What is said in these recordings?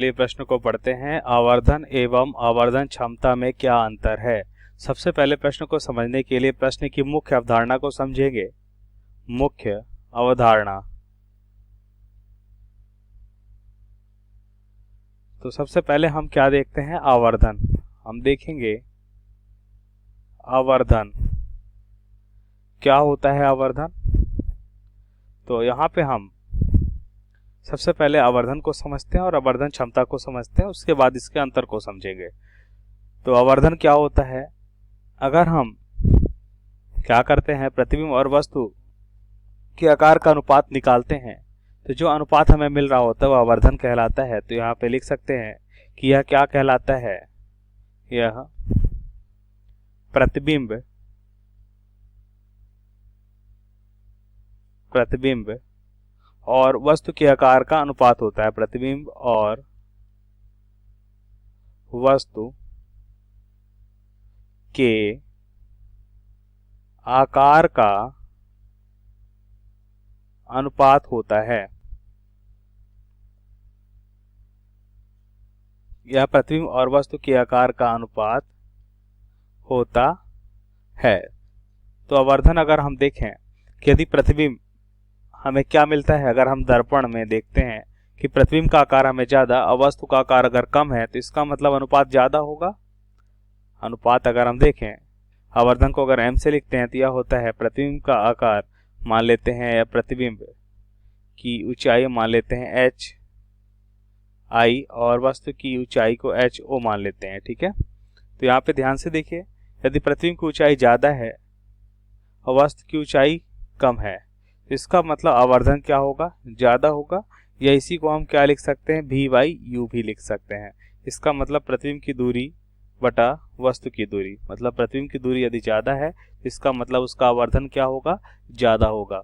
चलिए प्रश्न को पढ़ते हैं। आवर्धन एवं आवर्धन क्षमता में क्या अंतर है। सबसे पहले प्रश्न को समझने के लिए प्रश्न की मुख्य अवधारणा को समझेंगे। मुख्य अवधारणा, तो सबसे पहले हम क्या देखते हैं, आवर्धन। हम देखेंगे आवर्धन क्या होता है। आवर्धन, तो यहाँ पे हम सबसे पहले आवर्धन को समझते हैं और आवर्धन क्षमता को समझते हैं, उसके बाद इसके अंतर को समझेंगे। तो आवर्धन क्या होता है, अगर हम क्या करते हैं, प्रतिबिंब और वस्तु के आकार का अनुपात निकालते हैं, तो जो अनुपात हमें मिल रहा होता है वह आवर्धन कहलाता है। तो यहाँ पे लिख सकते हैं कि यह क्या कहलाता है, यह प्रतिबिंब और वस्तु के आकार का अनुपात होता है। प्रतिबिंब और वस्तु के आकार का अनुपात होता है। यह प्रतिबिंब और वस्तु के आकार का अनुपात होता है। तो आवर्धन अगर हम देखें कि यदि प्रतिबिंब हमें क्या मिलता है, अगर हम दर्पण में देखते हैं कि प्रतिबिंब का आकार हमें ज्यादा और वस्तु का आकार अगर कम है, तो इसका मतलब अनुपात ज्यादा होगा। अनुपात अगर हम देखें, आवर्धन को अगर m से लिखते हैं तो यह होता है प्रतिबिंब का आकार मान लेते हैं, या प्रतिबिंब की ऊंचाई मान लेते हैं h i और वस्तु की ऊंचाई को h o मान लेते हैं। ठीक है, तो यहाँ पे ध्यान से देखिए, यदि प्रतिबिंब की ऊंचाई ज्यादा है और वस्तु की ऊंचाई कम है, तो इसका मतलब आवर्धन क्या होगा, ज्यादा होगा। या इसी को हम क्या लिख सकते हैं, v/u भी लिख सकते हैं। इसका मतलब प्रतिबिंब की दूरी बटा वस्तु की दूरी, मतलब प्रतिबिंब की दूरी यदि ज्यादा है तो इसका मतलब उसका आवर्धन क्या होगा, ज्यादा होगा।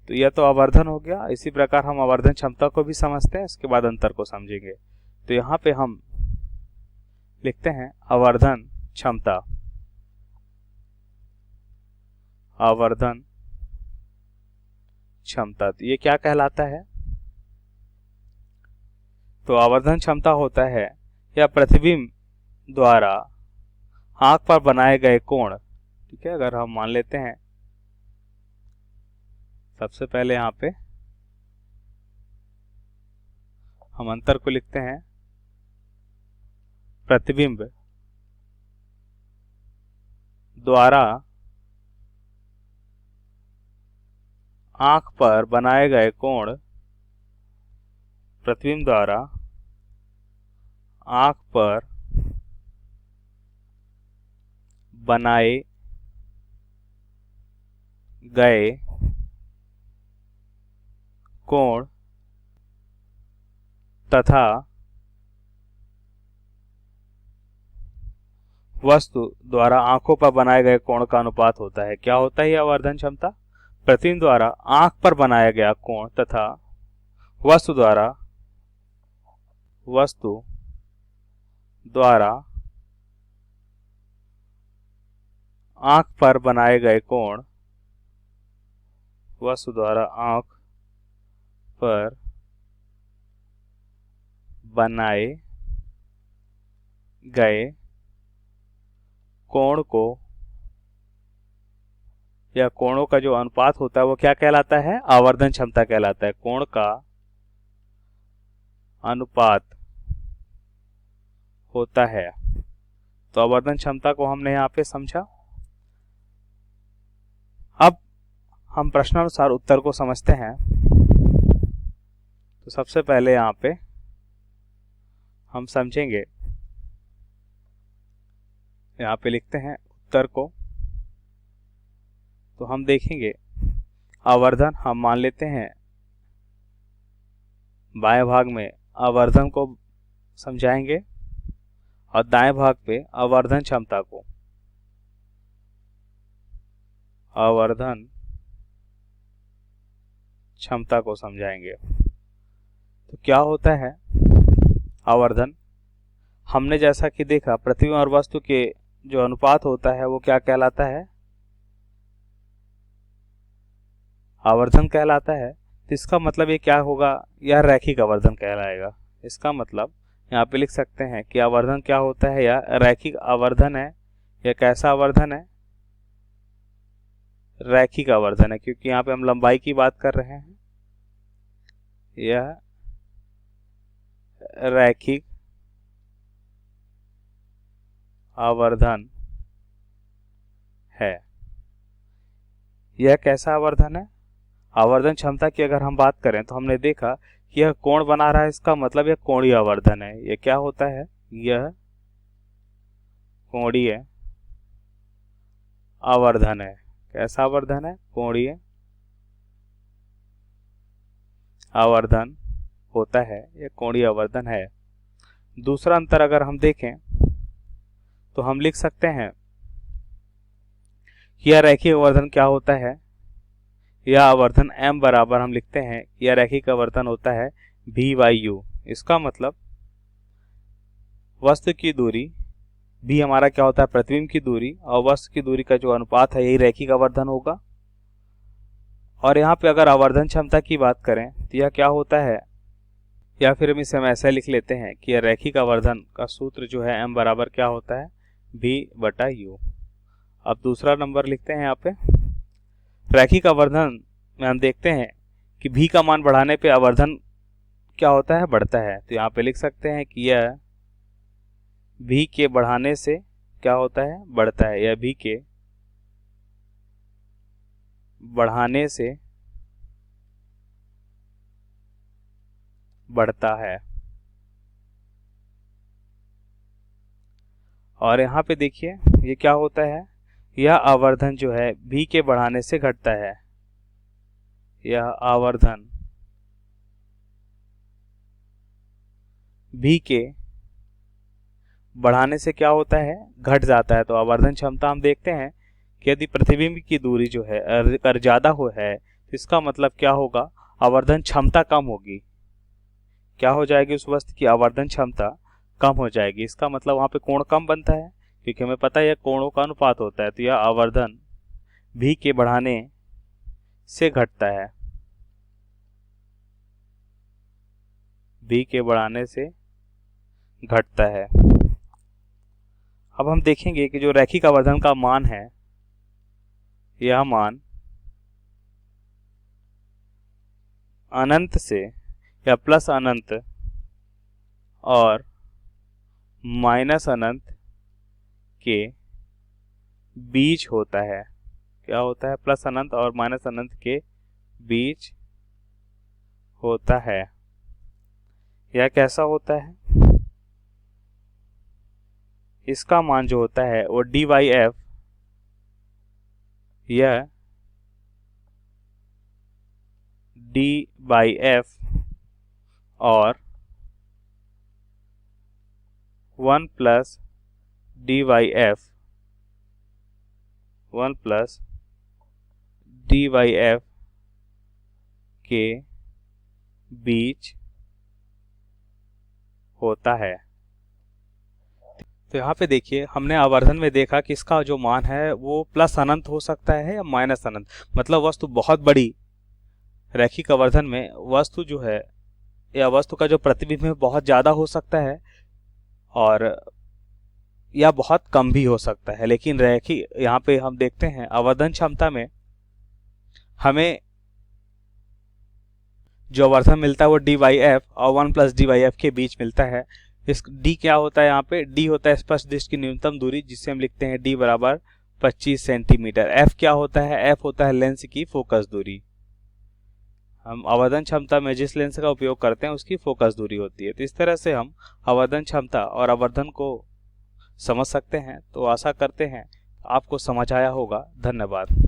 तो यह तो आवर्धन हो गया। इसी प्रकार हम आवर्धन क्षमता को भी समझते हैं, इसके बाद अंतर को समझेंगे। तो यहाँ पे हम लिखते हैं आवर्धन क्षमता। आवर्धन क्षमता, तो ये क्या कहलाता है, तो आवर्धन क्षमता होता है या प्रतिबिंब द्वारा आंख पर बनाए गए कोण। ठीक है, अगर हम मान लेते हैं, सबसे पहले यहाँ पे हम अंतर को लिखते हैं, प्रतिबिंब द्वारा आंख पर बनाए गए कोण, प्रतिबिंब द्वारा आंख पर बनाए गए कोण तथा वस्तु द्वारा आंखों पर बनाए गए कोण का अनुपात होता है। क्या होता है यह आवर्धन क्षमता, प्रतिबिंब द्वारा आंख पर बनाया गया कोण तथा वस्तु द्वारा आंख पर बनाए गए कोण, वस्तु द्वारा आंख पर बनाए गए कोण को, या कोणों का जो अनुपात होता है वो क्या कहलाता है, आवर्धन क्षमता कहलाता है। कोण का अनुपात होता है। तो आवर्धन क्षमता को हमने यहाँ पे समझा। अब हम प्रश्नानुसार उत्तर को समझते हैं। तो सबसे पहले यहाँ पे हम समझेंगे, यहाँ पे लिखते हैं उत्तर को। तो हम देखेंगे आवर्धन, हम मान लेते हैं बाएं भाग में आवर्धन को समझाएंगे और दाएं भाग पे आवर्धन क्षमता को, आवर्धन क्षमता को समझाएंगे। तो क्या होता है आवर्धन, हमने जैसा कि देखा प्रतिबिंब और वस्तु के जो अनुपात होता है वो क्या कहलाता है, आवर्धन कहलाता है। तो इसका मतलब ये क्या होगा, यह रैखिक आवर्धन कहलाएगा। इसका मतलब यहाँ पे लिख सकते हैं कि आवर्धन क्या होता है, या रैखिक आवर्धन है, या कैसा आवर्धन है, रैखिक आवर्धन है, क्योंकि यहाँ पे हम लंबाई की बात कर रहे हैं। यह रैखिक आवर्धन है। यह कैसा आवर्धन है, आवर्धन क्षमता की अगर हम बात करें तो हमने देखा कि यह कोण बना रहा है, इसका मतलब यह कोणीय आवर्धन है। यह क्या होता है, यह कोणीय आवर्धन है। कैसा आवर्धन है, कोणीय आवर्धन होता है, यह कोणीय आवर्धन है। दूसरा अंतर अगर हम देखें तो हम लिख सकते हैं कि यह रैखिक आवर्धन क्या होता है, यह आवर्धन m बराबर हम लिखते हैं, यह रैखिक आवर्धन होता है v/u। इसका मतलब वस्तु की दूरी v हमारा क्या होता है, प्रतिबिंब की दूरी, और वस्तु की दूरी का जो अनुपात है यही रैखिक आवर्धन होगा। और यहाँ पे अगर आवर्धन क्षमता की बात करें तो यह क्या होता है, या फिर हम इसे ऐसा लिख लेते हैं कि यह रैखिक आवर्धन का सूत्र जो है m बराबर क्या होता है, v/u। अब दूसरा नंबर लिखते हैं यहाँ पे, रैखिक आवर्धन में हम देखते हैं कि v का मान बढ़ाने पे आवर्धन क्या होता है, बढ़ता है। तो यहाँ पे लिख सकते हैं कि यह v के बढ़ाने से क्या होता है, बढ़ता है। यह v के बढ़ाने से बढ़ता है। और यहाँ पे देखिए ये क्या होता है, यह आवर्धन जो है v के बढ़ाने से घटता है। यह आवर्धन v के बढ़ाने से क्या होता है, घट जाता है। तो आवर्धन क्षमता हम देखते हैं कि यदि प्रतिबिंब की दूरी जो है अगर ज्यादा हो है तो इसका मतलब क्या होगा, आवर्धन क्षमता कम होगी। क्या हो जाएगी, उस वस्तु की आवर्धन क्षमता कम हो जाएगी। इसका मतलब वहां पे कोण कम बनता है, क्योंकि हमें पता है यह कोणों का अनुपात होता है। तो यह आवर्धन v के बढ़ाने से घटता है, v के बढ़ाने से घटता है। अब हम देखेंगे कि जो रैखिक आवर्धन का मान है, यह मान अनंत से या प्लस अनंत और माइनस अनंत के बीच होता है। क्या होता है, प्लस अनंत और माइनस अनंत के बीच होता है। यह कैसा होता है, इसका मान जो होता है वो d/f, यह d/f और 1 प्लस d/f के बीच होता है। तो यहाँ पे देखिए हमने आवर्धन में देखा कि इसका जो मान है वो प्लस अनंत हो सकता है या माइनस अनंत। मतलब वस्तु बहुत बड़ी, रैखिक आवर्धन में वस्तु जो है या वस्तु का जो प्रतिबिंब है बहुत ज़्यादा हो सकता है और या बहुत कम भी हो सकता है। लेकिन रैखिक यहाँ पे हम देखते हैं आवर्धन क्षमता में हमें जो आवर्धन मिलता है वो d/f और 1 प्लस d/f के बीच मिलता है। इस d क्या होता है, यहाँ पे d होता है स्पर्श डिस्क की न्यूनतम दूरी, जिसे हम लिखते हैं d बराबर 25 सेंटीमीटर। f क्या होता है, f होता है लेंस की फोकस दूरी। हम आवर्धन क्षमता में जिस लेंस का उपयोग करते हैं उसकी फोकस दूरी होती है। तो इस तरह से हम आवर्धन क्षमता और आवर्धन को समझ सकते हैं। तो आशा करते हैं आपको समझ आया होगा। धन्यवाद।